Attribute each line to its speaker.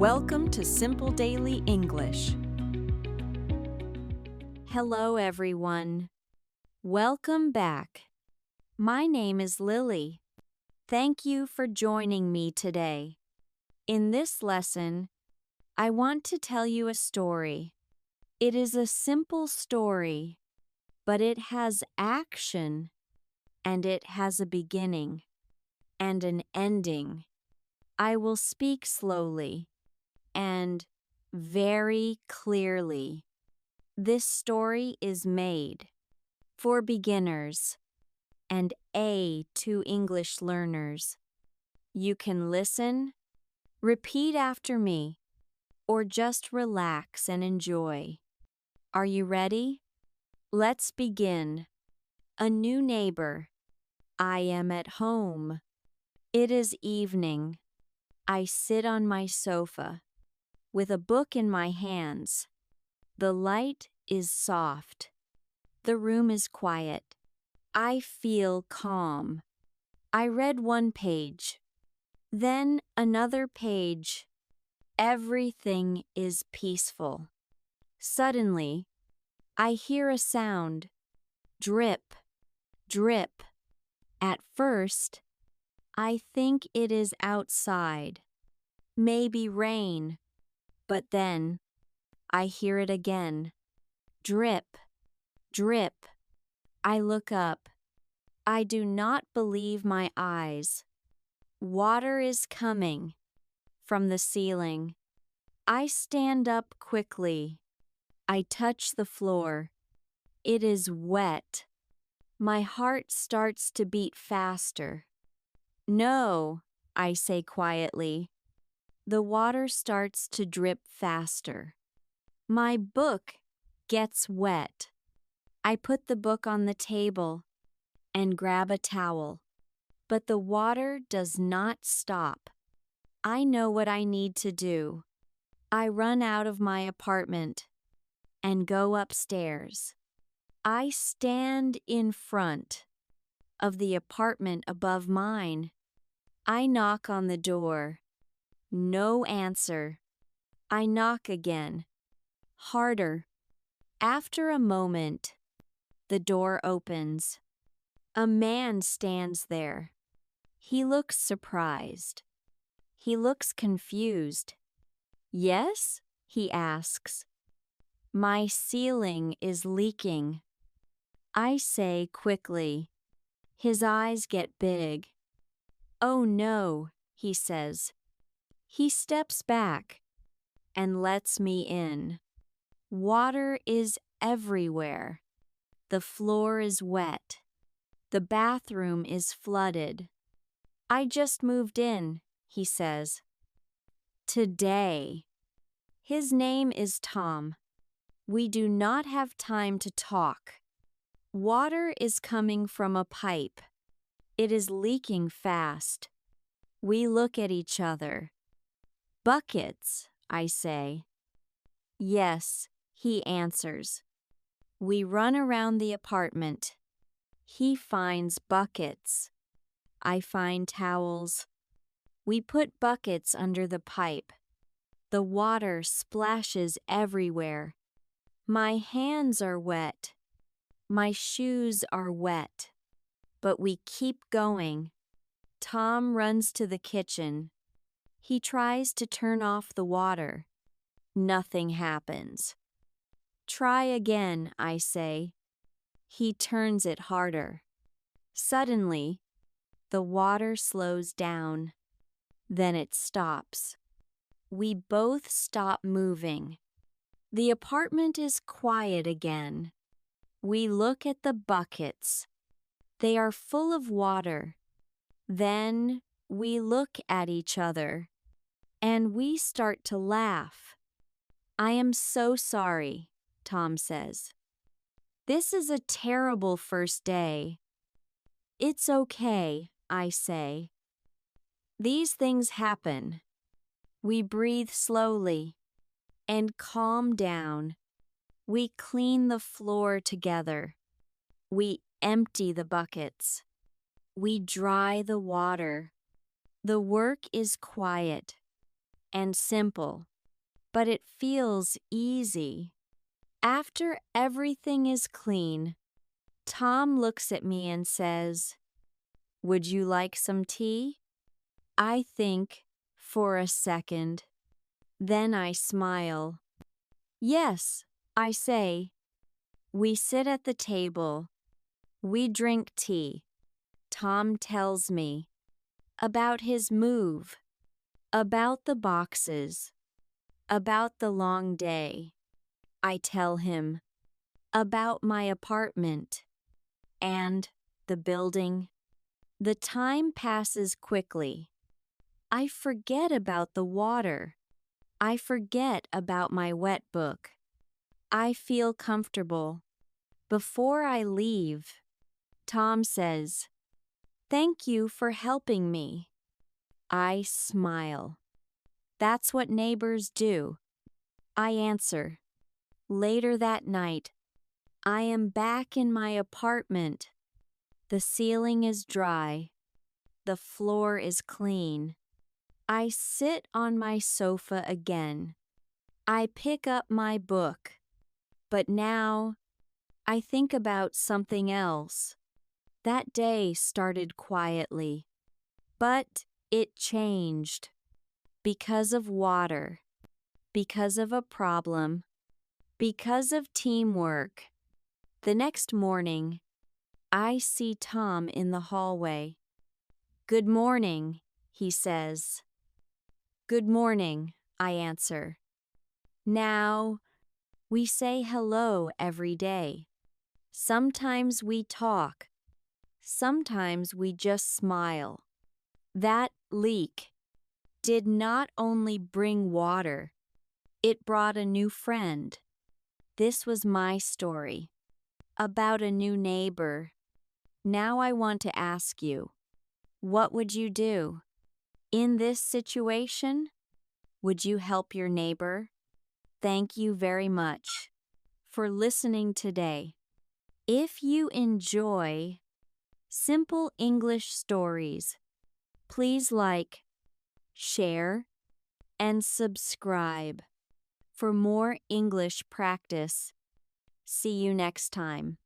Speaker 1: Welcome to Simple Daily English.
Speaker 2: Hello, everyone. Welcome back. My name is Lily. Thank you for joining me today. In this lesson, I want to tell you a story. It is a simple story, but it has action, and it has a beginning and an ending. I will speak slowly and very clearly. This story is made for beginners and A2 English learners. You can listen, repeat after me, or just relax and enjoy. Are you ready? Let's begin. A new neighbor. I am at home. It is evening. I sit on my sofa with a book in my hands. The light is soft. The room is quiet. I feel calm. I read one page, then another page. Everything is peaceful. Suddenly, I hear a sound. Drip, drip. At first, I think it is outside. Maybe rain. But then, I hear it again. Drip, drip. I look up. I do not believe my eyes. Water is coming from the ceiling. I stand up quickly. I touch the floor. It is wet. My heart starts to beat faster. No, I say quietly. The water starts to drip faster. My book gets wet. I put the book on the table and grab a towel. But the water does not stop. I know what I need to do. I run out of my apartment and go upstairs. I stand in front of the apartment above mine. I knock on the door. No answer. I knock again. Harder. After a moment, the door opens. A man stands there. He looks surprised. He looks confused. Yes? He asks. My ceiling is leaking. I say quickly. His eyes get big. Oh no, he says. He steps back and lets me in. Water is everywhere. The floor is wet. The bathroom is flooded. I just moved in, he says. Today. His name is Tom. We do not have time to talk. Water is coming from a pipe. It is leaking fast. We look at each other. Buckets, I say. Yes, he answers. We run around the apartment. He finds buckets. I find towels. We put buckets under the pipe. The water splashes everywhere. My hands are wet. My shoes are wet. But we keep going. Tom runs to the kitchen. He tries to turn off the water. Nothing happens. Try again, I say. He turns it harder. Suddenly, the water slows down. Then it stops. We both stop moving. The apartment is quiet again. We look at the buckets. They are full of water. Then we look at each other, and we start to laugh. I am so sorry, Tom says. This is a terrible first day. It's okay, I say. These things happen. We breathe slowly and calm down. We clean the floor together. We empty the buckets. We dry the water. The work is quiet, and simple, but it feels easy. After everything is clean, Tom looks at me and says, "Would you like some tea?" I think for a second. Then I smile. "Yes," I say. We sit at the table. We drink tea. Tom tells me about his move, about the boxes, about the long day. I tell him about my apartment and the building. The time passes quickly. I forget about the water. I forget about my wet book. I feel comfortable. Before I leave, Tom says, "Thank you for helping me." I smile. That's what neighbors do. I answer. Later that night, I am back in my apartment. The ceiling is dry. The floor is clean. I sit on my sofa again. I pick up my book. But now, I think about something else. That day started quietly, but it changed. Because of water, because of a problem, because of teamwork. The next morning, I see Tom in the hallway. "Good morning," he says. "Good morning," I answer. Now, we say hello every day. Sometimes we talk. Sometimes we just smile. That leak did not only bring water, it brought a new friend. This was my story about a new neighbor. Now I want to ask you, what would you do? In this situation, would you help your neighbor? Thank you very much for listening today. If you enjoy simple English stories, please like, share, and subscribe for more English practice. See you next time.